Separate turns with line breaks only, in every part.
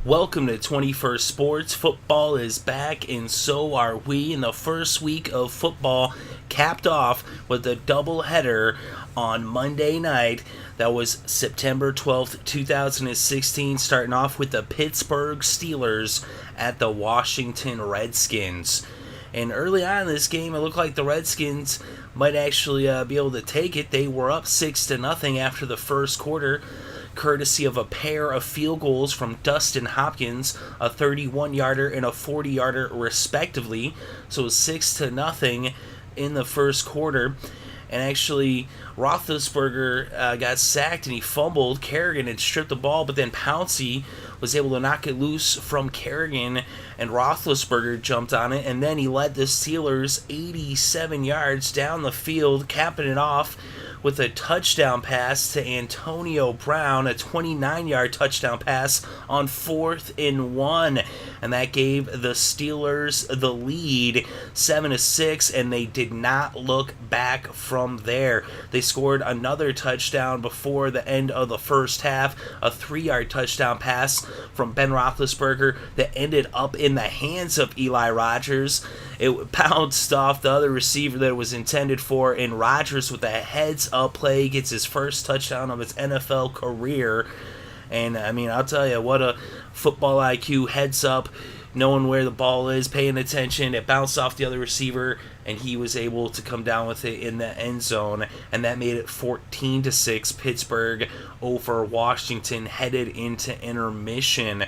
Welcome to 21st Sports. Football is back, and so are we. In the first week of football, capped off with a doubleheader on Monday night. That was September 12th, 2016, starting off with the Pittsburgh Steelers at the Washington Redskins. And early on in this game, it looked like the Redskins might actually be able to take it. They were up 6-0 after the first quarter, courtesy of a pair of field goals from Dustin Hopkins, a 31-yarder and a 40-yarder respectively. So it was 6-0 in the first quarter. And actually, Roethlisberger got sacked and he fumbled. Kerrigan had stripped the ball, but then Pouncey was able to knock it loose from Kerrigan, and Roethlisberger jumped on it, and then he led the Steelers 87 yards down the field, capping it off with a touchdown pass to Antonio Brown, a 29-yard touchdown pass on 4th and 1. And that gave the Steelers the lead 7-6, and they did not look back from there. They scored another touchdown before the end of the first half, a 3-yard touchdown pass from Ben Roethlisberger that ended up in the hands of Eli Rogers. It bounced off the other receiver that it was intended for, and Rogers with a heads-up play gets his first touchdown of his NFL career. And, I mean, I'll tell you, what a football IQ, heads up, knowing where the ball is, paying attention. It bounced off the other receiver, and he was able to come down with it in the end zone, and that made it 14-6, Pittsburgh over Washington, headed into intermission.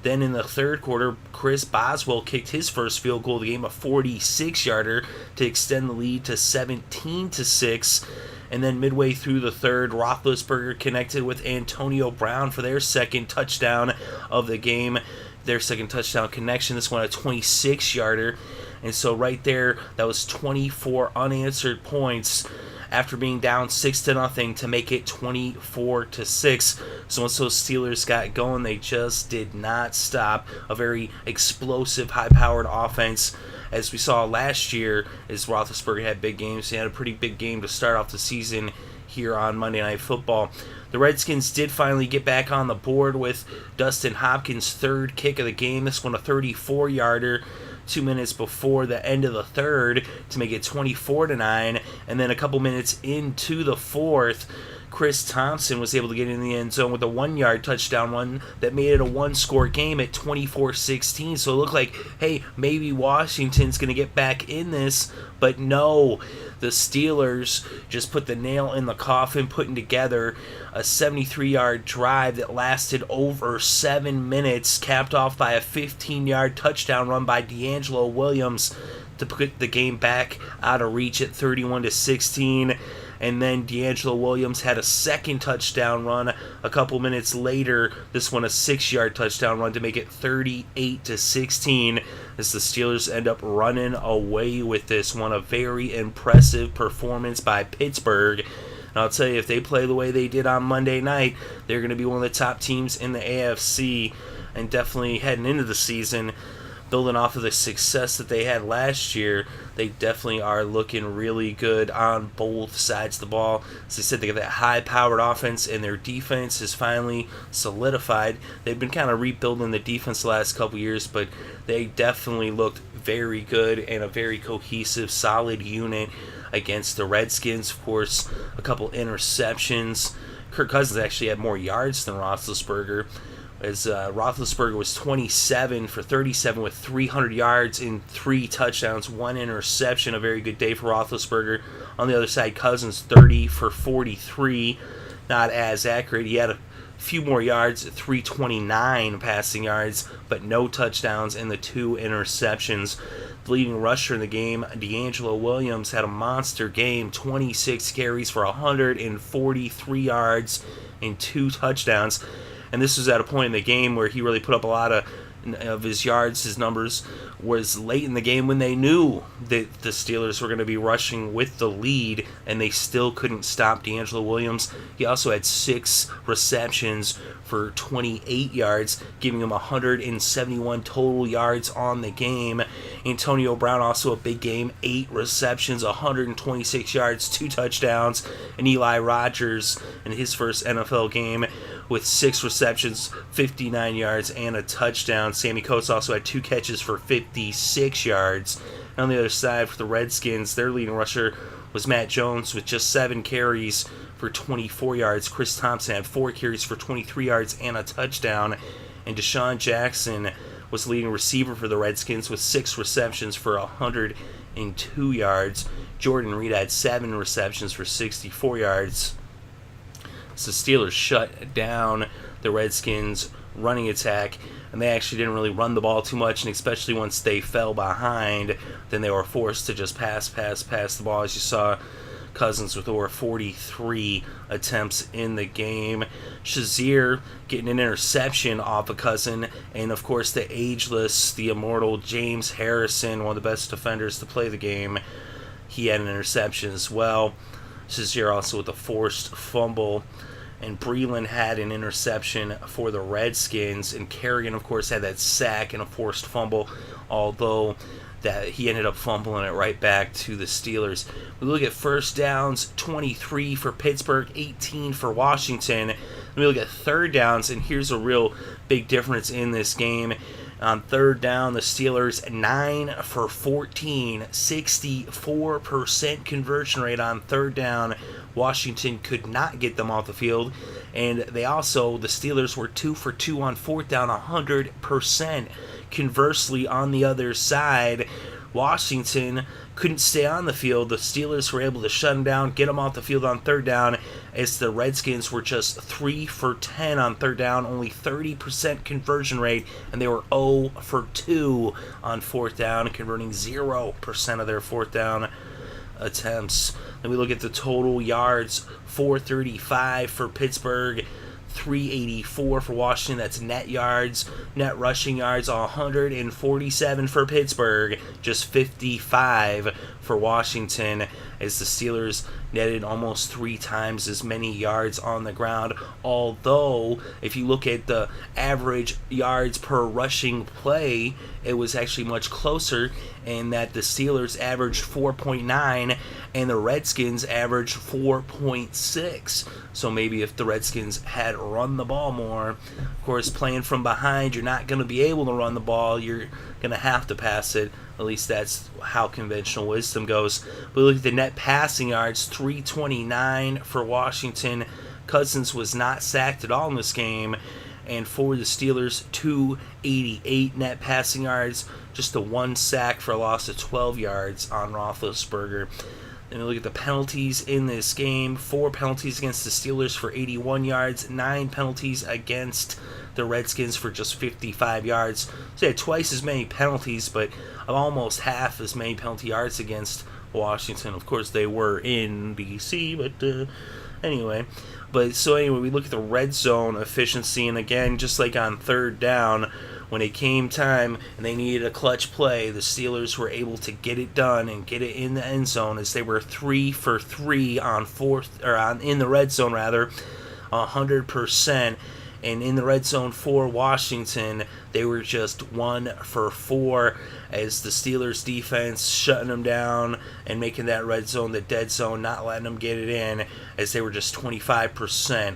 Then in the third quarter, Chris Boswell kicked his first field goal of the game, a 46-yarder, to extend the lead to 17-6. And then midway through the third, Roethlisberger connected with Antonio Brown for their second touchdown of the game, their second touchdown connection. This one a 26-yarder. And so right there, that was 24 unanswered points after being down 6-0 to make it 24-6. So once those Steelers got going, they just did not stop. A very explosive, high-powered offense, as we saw last year, as Roethlisberger had big games. He had a pretty big game to start off the season here on Monday Night Football. The Redskins did finally get back on the board with Dustin Hopkins' third kick of the game. This one a 34-yarder. 2 minutes before the end of the third to make it 24-9, and then a couple minutes into the fourth, Chris Thompson was able to get in the end zone with a 1-yard touchdown run that made it a one-score game at 24-16. So it looked like, hey, maybe Washington's going to get back in this, but no. The Steelers just put the nail in the coffin, putting together a 73-yard drive that lasted over 7 minutes, capped off by a 15-yard touchdown run by D'Angelo Williams to put the game back out of reach at 31-16. And then D'Angelo Williams had a second touchdown run a couple minutes later. This one a 6-yard touchdown run to make it 38-16 as the Steelers end up running away with this one. A very impressive performance by Pittsburgh. And I'll tell you, if they play the way they did on Monday night, they're going to be one of the top teams in the AFC, and definitely heading into the season, building off of the success that they had last year, they definitely are looking really good on both sides of the ball. As I said, they got that high-powered offense, and their defense is finally solidified. They've been kind of rebuilding the defense the last couple years, but they definitely looked very good and a very cohesive, solid unit against the Redskins. Of course, a couple interceptions. Kirk Cousins actually had more yards than Roethlisberger, as Roethlisberger was 27 for 37 with 300 yards and 3 touchdowns, 1 interception. A very good day for Roethlisberger. On the other side, Cousins 30 for 43, not as accurate. He had a few more yards, 329 passing yards, but no touchdowns and the 2 interceptions. The leading rusher in the game, D'Angelo Williams, had a monster game, 26 carries for 143 yards and 2 touchdowns. And this was at a point in the game where he really put up a lot of his yards, his numbers, was late in the game when they knew that the Steelers were going to be rushing with the lead, and they still couldn't stop D'Angelo Williams. He also had 6 receptions for 28 yards, giving him 171 total yards on the game. Antonio Brown, also a big game, 8 receptions, 126 yards, 2 touchdowns. And Eli Rogers, in his first NFL game, with 6 receptions, 59 yards, and a touchdown. Sammy Coates also had 2 catches for 56 yards. And on the other side, for the Redskins, their leading rusher was Matt Jones with just 7 carries for 24 yards. Chris Thompson had 4 carries for 23 yards and a touchdown. And Deshaun Jackson was the leading receiver for the Redskins with 6 receptions for 102 yards. Jordan Reed had 7 receptions for 64 yards. So the Steelers shut down the Redskins' running attack, and they actually didn't really run the ball too much, and especially once they fell behind, then they were forced to just pass the ball, as you saw Cousins with over 43 attempts in the game. Shazier getting an interception off of Cousin, and of course the ageless, the immortal James Harrison, one of the best defenders to play the game, he had an interception as well. Shazier also with a forced fumble. And Breland had an interception for the Redskins. And Kerrigan, of course, had that sack and a forced fumble, although that he ended up fumbling it right back to the Steelers. We look at first downs, 23 for Pittsburgh, 18 for Washington. And we look at third downs, and here's a real big difference in this game. On third down, the Steelers 9 for 14, 64% conversion rate on third down. Washington could not get them off the field, and the Steelers were 2 for 2 on fourth down, 100%. Conversely, on the other side, Washington couldn't stay on the field. The Steelers were able to shut them down, get them off the field on third down, as the Redskins were just 3 for 10 on third down, only 30% conversion rate, and they were 0 for 2 on fourth down, converting 0% of their fourth down attempts. Then we look at the total yards, 435 for Pittsburgh, 384 for Washington. That's net yards. Net rushing yards, 147 for Pittsburgh, just 55 for Washington, as the Steelers netted almost 3 times as many yards on the ground. Although, if you look at the average yards per rushing play, it was actually much closer, in that the Steelers averaged 4.9 and the Redskins averaged 4.6. So maybe if the Redskins had run the ball more, of course, playing from behind, you're not going to be able to run the ball. You're going to have to pass it. At least that's how conventional wisdom goes. But look at the net passing yards, 329 for Washington. Cousins was not sacked at all in this game. And for the Steelers, 288 net passing yards, just a 1 sack for a loss of 12 yards on Roethlisberger. Then we look at the penalties in this game. 4 penalties against the Steelers for 81 yards, 9 penalties against the Redskins for just 55 yards. So they had twice as many penalties, but almost half as many penalty yards against Washington. Of course, they were in D.C., but anyway. Anyway, we look at the red zone efficiency, and again, just like on third down, when it came time and they needed a clutch play, the Steelers were able to get it done and get it in the end zone, as they were 3 for 3 in the red zone, 100%. And in the red zone for Washington, they were just 1 for 4, as the Steelers defense shutting them down and making that red zone the dead zone, not letting them get it in, as they were just 25%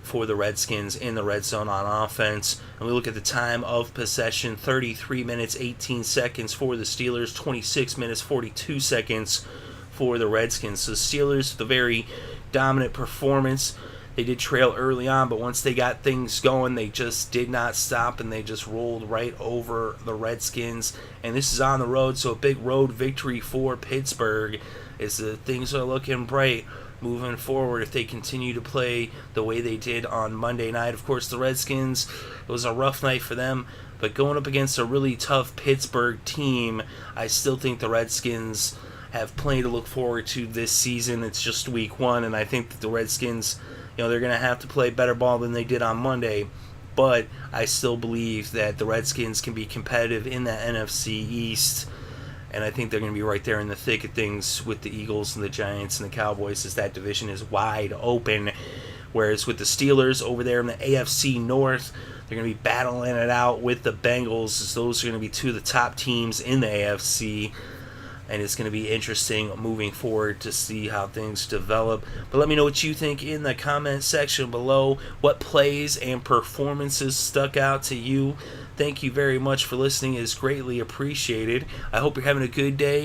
for the Redskins in the red zone on offense. And we look at the time of possession, 33 minutes, 18 seconds for the Steelers, 26 minutes, 42 seconds for the Redskins. So the Steelers, the very dominant performance. They did trail early on, but once they got things going, they just did not stop, and they just rolled right over the Redskins. And this is on the road, so a big road victory for Pittsburgh, as things are looking bright moving forward if they continue to play the way they did on Monday night. Of course, the Redskins, it was a rough night for them, but going up against a really tough Pittsburgh team, I still think the Redskins have plenty to look forward to this season. It's just week 1, and I think that the Redskins, they're going to have to play better ball than they did on Monday, but I still believe that the Redskins can be competitive in the NFC East, and I think they're going to be right there in the thick of things with the Eagles and the Giants and the Cowboys, as that division is wide open. Whereas with the Steelers over there in the AFC North, they're going to be battling it out with the Bengals, as those are going to be 2 of the top teams in the AFC. and it's going to be interesting moving forward to see how things develop. But let me know what you think in the comment section below. What plays and performances stuck out to you? Thank you very much for listening. It's greatly appreciated. I hope you're having a good day.